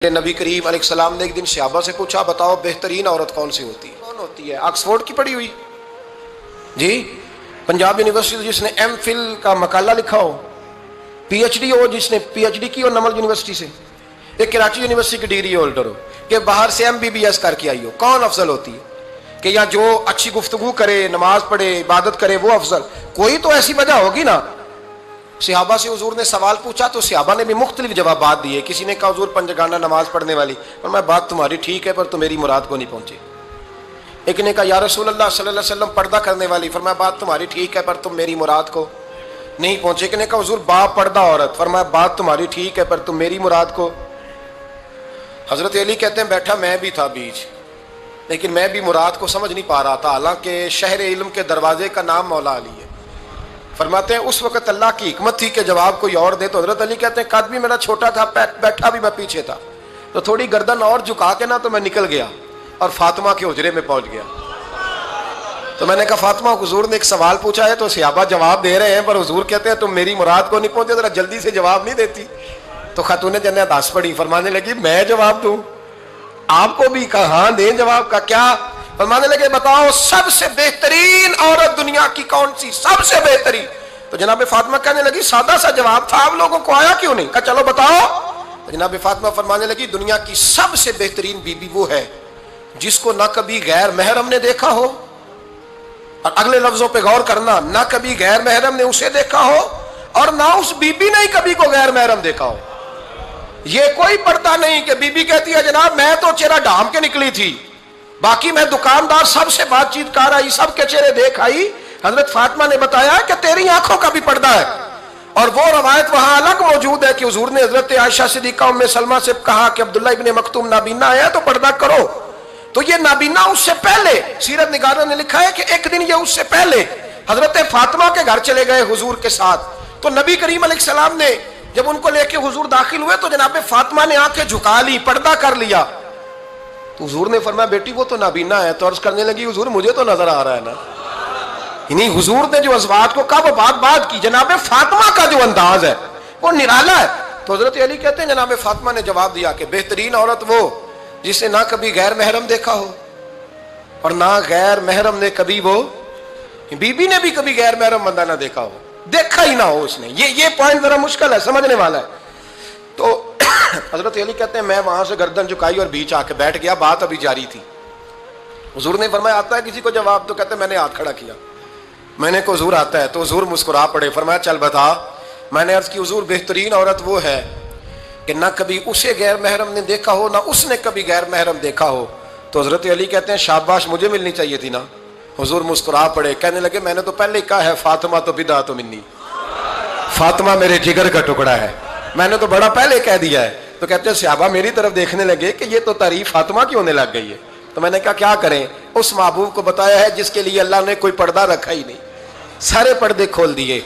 نبی کریم علیہ السلام نے ایک دن صحابہ سے پوچھا بتاؤ بہترین عورت کون سی ہوتی ہے؟ کون ہوتی ہے؟ آکسفورڈ کی پڑھی ہوئی جی، پنجاب یونیورسٹی جس نے ایم فل کا مقالہ لکھا ہو، پی ایچ ڈی ہو جس نے پی ایچ ڈی کی ہو نمل یونیورسٹی سے، ایک کراچی یونیورسٹی کی ڈگری ہولڈر ہو کہ باہر سے MBBS کر کے آئی ہو، کون افضل ہوتی ہے؟ کہ یا جو اچھی گفتگو کرے، نماز پڑھے، عبادت کرے وہ افضل؟ کوئی تو ایسی وجہ ہوگی نا۔ صحابہ سے حضور نے سوال پوچھا تو صحابہ نے بھی مختلف جوابات دیے۔ کسی نے کہا حضور پنجگانہ نماز پڑھنے والی، اور میں بات تمہاری ٹھیک ہے پر تم میری مراد کو نہیں پہنچے۔ ایک نے کہا یا رسول اللہ صلی اللہ علیہ وسلم پردہ کرنے والی، فرمایا بات تمہاری ٹھیک ہے پر تم میری مراد کو نہیں پہنچے۔ ایک نے کہا حضور با پردہ عورت، فرمایا بات تمہاری ٹھیک ہے پر تم میری مراد کو۔ حضرت علی کہتے ہیں بیٹھا میں بھی تھا بیچ، لیکن میں بھی مراد کو سمجھ نہیں پا رہا تھا، حالانکہ شہر علم کے دروازے کا نام مولا علی ہے۔ فرماتے ہیں اس وقت اللہ کی حکمت تھی کہ جواب کوئی اور دے، تو حضرت علی کہتے ہیں قد بھی میرا چھوٹا تھا، بیٹھا بھی میں پیچھے تھا، تو تھوڑی گردن اور جھکا کے نا تو میں نکل گیا اور فاطمہ کے حجرے میں پہنچ گیا۔ تو میں نے کہا فاطمہ حضور نے ایک سوال پوچھا ہے تو صحابہ جواب دے رہے ہیں پر حضور کہتے ہیں تم میری مراد کو نہیں پہنچے، ذرا جلدی سے جواب نہیں دیتی؟ تو خاتون جنت ہنس پڑی، فرمانے لگی میں جواب دوں؟ آپ کو بھی کہا ہاں دیں جواب کا کیا؟ فرمانے لگے بتاؤ سب سے بہترین عورت دنیا کی کون سی؟ سب سے بہترین؟ تو جناب فاطمہ کہنے لگی سادہ سا جواب تھا، آپ لوگوں کو آیا کیوں نہیں؟ کہا چلو بتاؤ۔ تو جناب فاطمہ فرمانے لگی دنیا کی سب سے بہترین بیوی وہ ہے جس کو نہ کبھی غیر محرم نے دیکھا ہو، اور اگلے لفظوں پہ غور کرنا، نہ کبھی غیر محرم نے اسے دیکھا ہو اور نہ اس بیوی نے کبھی کو غیر محرم دیکھا ہو۔ یہ کوئی پردہ نہیں کہ بی بی کہتی ہے جناب میں تو چہرہ ڈھام کے نکلی تھی، باقی میں دکاندار سب سے بات چیت کر آئی، سب کے چہرے دیکھ آئی۔ حضرت فاطمہ نے بتایا کہ تیری آنکھوں کا بھی پردہ ہے، اور وہ روایت وہاں الگ موجود ہے کہ حضور نے حضرت عائشہ صدیقہ ام سلمہ سے کہا کہ عبداللہ ابن مکتوم نابینا ہے تو پردہ کرو۔ تو یہ نابینا اس سے پہلے سیرت نگاروں نے لکھا ہے کہ ایک دن یہ اس سے پہلے حضرت فاطمہ کے گھر چلے گئے حضور کے ساتھ، تو نبی کریم علیہ السلام نے جب ان کو لے کے حضور داخل ہوئے تو جناب فاطمہ نے آنکھیں جھکا لی، پردہ کر لیا۔ تو حضور نے فرمایا بیٹی وہ تو نابینا ہے، تو عرض کرنے لگی حضور مجھے تو نظر آ رہا ہے نا۔ یعنی حضور نے جو ازواج کو کہا وہ بات کی، جناب فاطمہ کا جو انداز ہے وہ نرالا ہے۔ تو حضرت علی کہتے ہیں جناب فاطمہ نے جواب دیا کہ بہترین عورت وہ جسے نہ کبھی غیر محرم دیکھا ہو اور نہ غیر محرم نے کبھی، وہ بی بی نے بھی کبھی غیر محرم بندہ نہ دیکھا ہو، دیکھا ہی نہ ہو اس نے۔ یہ پوائنٹ ذرا مشکل ہے، سمجھنے والا ہے۔ تو حضرت علی کہتے ہیں میں وہاں سے گردن جھکائی اور بیچ آ کے بیٹھ گیا، بات ابھی جاری تھی۔ حضور نے فرمایا آتا ہے کسی کو جواب؟ تو کہتے ہیں میں نے ہاتھ کھڑا کیا، میں نے کو حضور آتا ہے، تو حضور مسکرا پڑے، فرمایا چل بتا۔ میں نے عرض کی حضور بہترین عورت وہ ہے کہ نہ کبھی اسے غیر محرم نے دیکھا ہو نہ اس نے کبھی غیر محرم دیکھا ہو۔ تو حضرت علی کہتے ہیں شاباش مجھے ملنی چاہیے تھی نا۔ حضور مسکرا پڑے، کہنے لگے میں نے تو پہلے کہا ہے فاطمہ تو بدعت منی، فاطمہ میرے جگر کا ٹکڑا ہے، میں نے تو بڑا پہلے کہہ دیا ہے۔ تو کہتے ہیں صحابہ میری طرف دیکھنے لگے کہ یہ تو تعریف فاطمہ کی ہونے لگ گئی ہے۔ تو میں نے کہا کیا کریں؟ اس محبوب کو بتایا ہے جس کے لیے اللہ نے کوئی پردہ رکھا ہی نہیں، سارے پردے کھول دیے۔